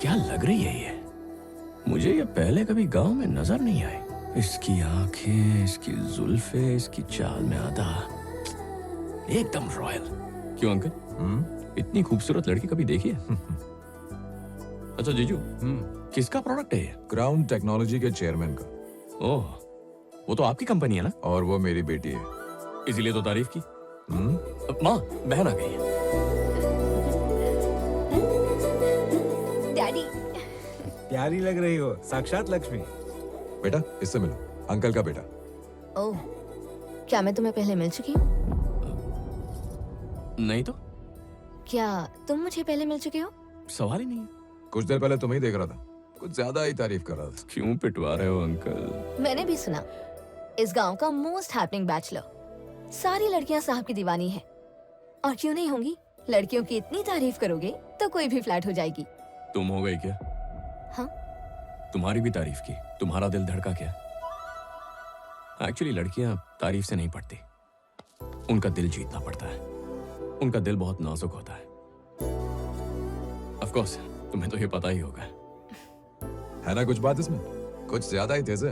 क्या लग रही है ये? मुझे ये पहले कभी गांव में नजर नहीं आई। इसकी आंखें, इसकी जुल्फे, इसकी चाल में आधा एकदम रॉयल। क्यों अंकल? इतनी खूबसूरत लड़की कभी देखी है? अच्छा जीजू, किसका प्रोडक्ट है ये? क्राउन टेक्नोलॉजी के चेयरमैन का। ओह, वो तो आपकी कंपनी है ना? और वो मेरी बेटी है। इसीलिए तो तारीफ की। माँ, बहन आ गई है। डैडी, प्यारी लग रही हो, साक्षात लक्ष्मी। बेटा, इससे मिलो, अंकल का बेटा। ओह, क्या मैं तुम्हें पहले मिल चुकी हूँ? नहीं तो क्या तुम मुझे पहले मिल चुके हो? सवाल ही नहीं है। कुछ देर पहले तुम्हें ही देख रहा था, कुछ ज्यादा ही तारीफ कर रहा था। क्यों पिटवा रहे हो अंकल? मैंने भी सुना, इस गांव का मोस्ट हैपनिंग बैचलर। सारी लड़कियां साहब की दीवानी है। और क्यों नहीं होंगी? लड़कियों की इतनी तारीफ करोगे तो कोई भी फ्लैट हो जाएगी। तुम हो गई क्या? हाँ? तुम्हारी भी तारीफ की, तुम्हारा दिल धड़का क्या? एक्चुअली लड़कियां तारीफ से नहीं पड़ती, उनका दिल जीतना पड़ता है। उनका दिल बहुत नाजुक होता है। ऑफ कोर्स, तुम्हें तो ये पता ही होगा। है ना कुछ बात इसमें? कुछ ज्यादा ही तेज है।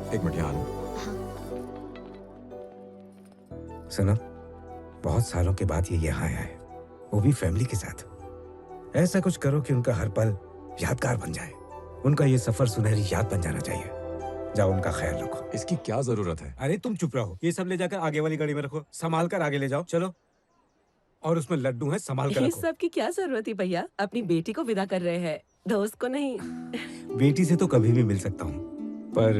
एक मिनट यहाँ आना। सुनो, बहुत सालों के बाद ये यहाँ आया है, वो भी फैमिली के साथ। ऐसा कुछ करो कि उनका हर पल यादगार बन जाए। उनका ये सफर सुनहरी याद बन जाना चाहिए। जाओ, उनका ख्याल रखो। इसकी क्या जरूरत है? अरे तुम चुप रहो, ये सब ले जाकर आगे वाली गाड़ी में रखो। संभाल कर आगे ले जाओ, चलो। और उसमें लड्डू है, संभाल कर इस रखो। सब की क्या जरूरत है भैया? अपनी बेटी को विदा कर रहे हैं, दोस्त को नहीं। बेटी से तो कभी भी मिल सकता हूँ, पर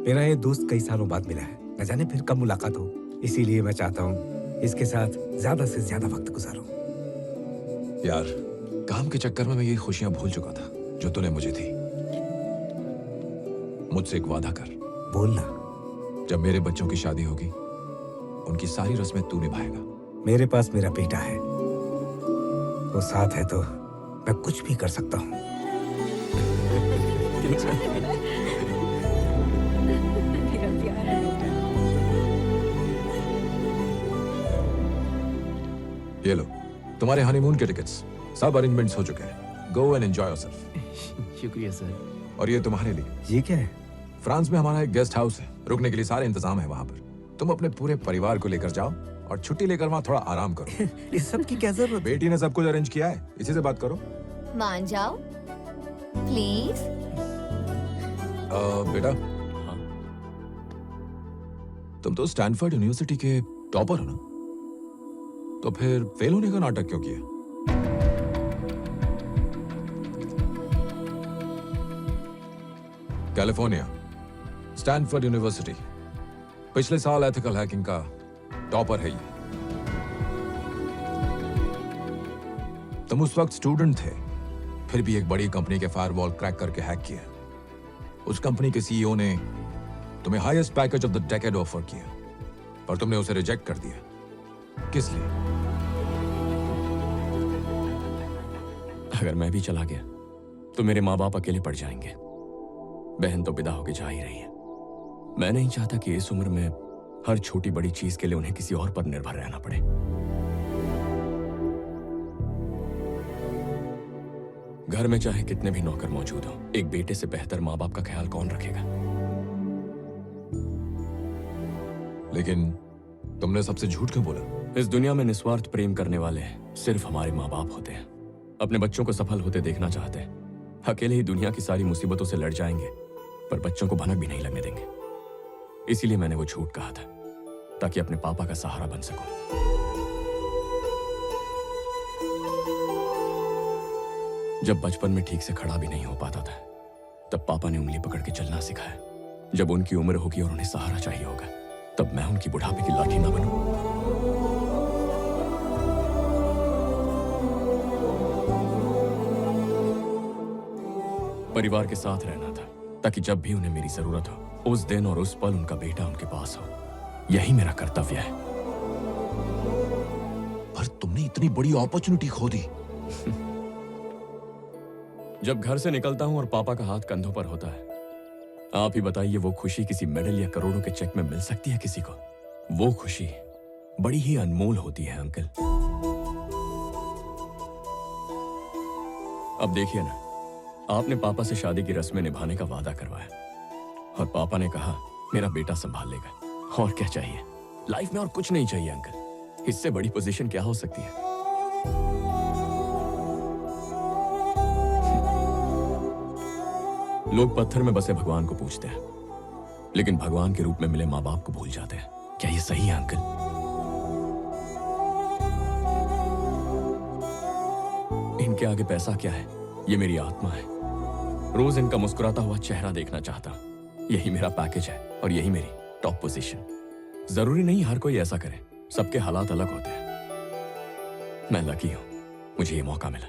मेरा ये दोस्त कई सालों बाद मिला है। न जाने फिर कब मुलाकात हो, इसीलिए मैं चाहता हूँ इसके साथ ज्यादा से ज्यादा वक्त गुजारूं। यार, काम के चक्कर में मैं ये खुशियां भूल चुका था जो तूने मुझे दी। मुझसे एक वादा कर। बोलना। जब मेरे बच्चों की शादी होगी, उनकी सारी रस्में तू निभाएगा। मेरे पास मेरा बेटा है, वो साथ है तो मैं कुछ भी कर सकता हूँ। मेरा प्यारा बेटा। ये लो, तुम्हारे हनीमून के टिकट्स। सब अरेंजमेंट्स हो चुके हैं। Go and enjoy yourself. शुक्रिया सर। और ये तुम्हारे लिए। ये क्या है? फ्रांस में हमारा एक गेस्ट हाउस है, रुकने के लिए सारे इंतजाम है वहाँ पर। तुम अपने पूरे परिवार को लेकर जाओ और छुट्टी लेकर वहाँ थोड़ा आराम करो। इस सब की क्या जरूरत? बेटी ने सब कुछ अरेंज किया है, इसी से बात करो। मान जाओ प्लीज। बेटा, हाँ? तुम तो स्टैनफोर्ड यूनिवर्सिटी के टॉपर हो ना, तो फिर फेल होने का नाटक क्यों किया? कैलिफोर्निया, स्टैनफोर्ड यूनिवर्सिटी, पिछले साल एथिकल हैकिंग का टॉपर है ये। तुम उस वक्त स्टूडेंट थे, फिर भी एक बड़ी कंपनी के फायरवॉल क्रैक करके हैक किया। उस कंपनी के सीईओ ने तुम्हें highest package of the decade offer किया, पर तुमने उसे रिजेक्ट कर दिया। किस लिए? अगर मैं भी चला गया तो मेरे माँ बाप अकेले पड़ जाएंगे। बहन तो विदा होके जा ही रही है। मैं नहीं चाहता कि इस उम्र में हर छोटी बड़ी चीज के लिए उन्हें किसी और पर निर्भर रहना पड़े। घर में चाहे कितने भी नौकर मौजूद हो, एक बेटे से बेहतर माँ बाप का ख्याल कौन रखेगा? लेकिन तुमने सबसे झूठ क्यों बोला? इस दुनिया में निस्वार्थ प्रेम करने वाले सिर्फ हमारे माँ बाप होते हैं। अपने बच्चों को सफल होते देखना चाहते हैं। अकेले ही दुनिया की सारी मुसीबतों से लड़ जाएंगे, पर बच्चों को भनक भी नहीं लगने देंगे। इसीलिए मैंने वो झूठ कहा था, ताकि अपने पापा का सहारा बन सकूं। जब बचपन में ठीक से खड़ा भी नहीं हो पाता था, तब पापा ने उंगली पकड़ के चलना सिखाया। जब उनकी उम्र होगी और उन्हें सहारा चाहिए होगा, तब मैं उनकी बुढ़ापे की लाठी ना बनूं। परिवार के साथ रहना था, ताकि जब भी उन्हें मेरी जरूरत हो, उस दिन और उस पल उनका बेटा उनके पास हो। यही मेरा कर्तव्य है। पर तुमने इतनी बड़ी अपॉर्चुनिटी खो दी। जब घर से निकलता हूं और पापा का हाथ कंधों पर होता है, आप ही बताइए वो खुशी किसी मेडल या करोड़ों के चेक में मिल सकती है किसी को? वो खुशी बड़ी ही अनमोल होती है अंकल। अब देखिए ना, आपने पापा से शादी की रस्में निभाने का वादा करवाया और पापा ने कहा मेरा बेटा संभाल लेगा। और क्या चाहिए लाइफ में? और कुछ नहीं चाहिए अंकल। इससे बड़ी पोजीशन क्या हो सकती है? लोग पत्थर में बसे भगवान को पूछते हैं, लेकिन भगवान के रूप में मिले माँ बाप को भूल जाते हैं। क्या ये सही है अंकल? इनके आगे पैसा क्या है? ये मेरी आत्मा है। रोज इनका मुस्कुराता हुआ चेहरा देखना चाहता हूं। यही मेरा पैकेज है और यही मेरी टॉप पोजीशन। जरूरी नहीं हर कोई ऐसा करे, सबके हालात अलग होते हैं। मैं लकी हूं, मुझे ये मौका मिला।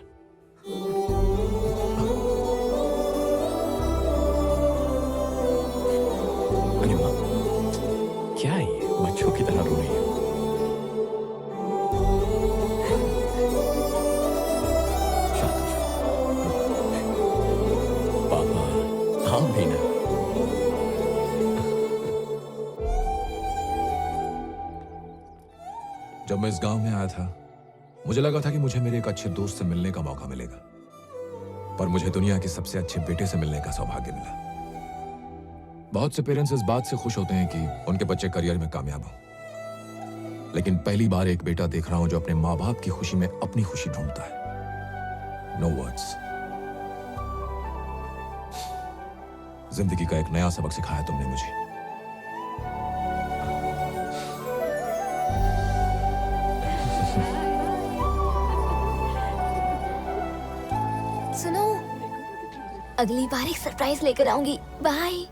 अरे माँ, क्या है ये? बच्चों की तरह रो रही है। हाँ भी ना। जब मैं इस गांव में आया था, मुझे लगा था कि मुझे मेरे एक अच्छे दोस्त से मिलने का मौका मिलेगा, पर मुझे दुनिया के सबसे अच्छे बेटे से मिलने का सौभाग्य मिला। बहुत से पेरेंट्स इस बात से खुश होते हैं कि उनके बच्चे करियर में कामयाब हों, लेकिन पहली बार एक बेटा देख रहा हूं जो अपने माँ बाप की खुशी में अपनी खुशी ढूंढता है। No words. जिंदगी का एक नया सबक सिखाया तुमने मुझे। सुनो, अगली बार एक सरप्राइज लेकर आऊंगी। Bye.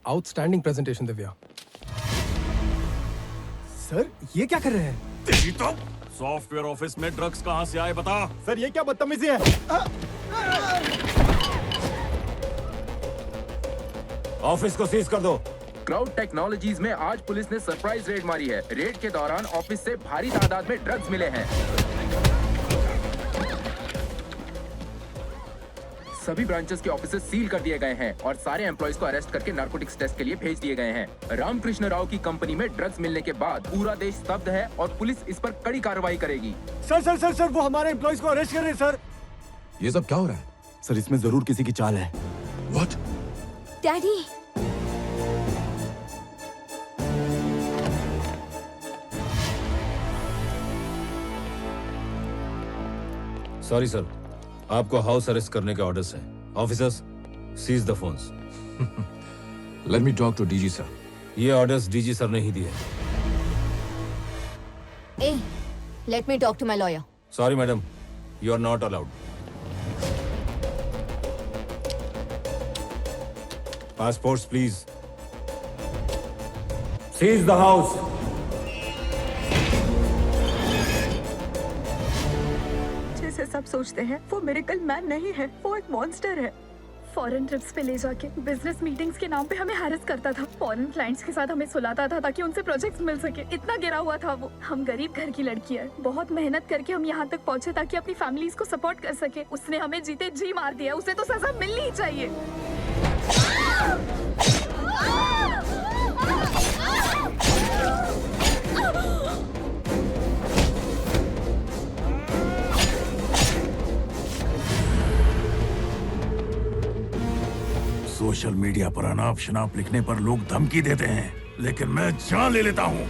Outstanding presentation Divya. Sir ये क्या कर रहे हैं? तेरी तो सॉफ्टवेयर ऑफिस में ड्रग्स कहां से आए बता। सर ये क्या बदतमीजी है? ऑफिस को सीज कर दो। क्राउड टेक्नोलॉजीज में आज पुलिस ने सरप्राइज रेड मारी है। रेड के दौरान ऑफिस से भारी तादाद में ड्रग्स मिले हैं। सभी ब्रांचेस के ऑफिसेस सील कर दिए गए हैं और सारे एम्प्लॉयज को अरेस्ट करके नारकोटिक्स टेस्ट के लिए भेज दिए गए हैं। रामकृष्ण राव की कंपनी में ड्रग्स मिलने के बाद पूरा देश स्तब्ध है और पुलिस इस पर कड़ी कार्रवाई करेगी। सर सर सर सर वो हमारे एम्प्लॉयज को अरेस्ट कर रहे हैं सर। ये सब क्या हो रहा है? सर इसमें जरूर किसी की चाल है। What? डैडी, सॉरी सर, आपको हाउस अरेस्ट करने के ऑर्डर्स हैं। Officers, seize the phones. Let me talk to DG sir. ये ऑर्डर्स डीजी सर ने ही दिए। ए, let me talk to my lawyer. Sorry madam, you are not allowed. Passports please. Seize the house. जैसे सब सोचते हैं वो मिरेकल मैन नहीं है, वो एक मॉन्स्टर है। फॉरेन ट्रिप्स पे ले जाके बिजनेस मीटिंग्स के नाम पे हमें हैरेस करता था। फॉरेन क्लाइंट्स के साथ हमें सुलाता था ताकि उनसे प्रोजेक्ट्स मिल सके। इतना गिरा हुआ था वो। हम गरीब घर की लड़की है, बहुत मेहनत करके हम यहाँ तक पहुँचे ताकि अपनी फैमिलीज को सपोर्ट कर सके। उसने हमें जीते जी मार दिया। उसे तो सजा मिलनी ही चाहिए। सोशल मीडिया पर अनाप शनाप लिखने पर लोग धमकी देते हैं, लेकिन मैं जान ले लेता हूँ।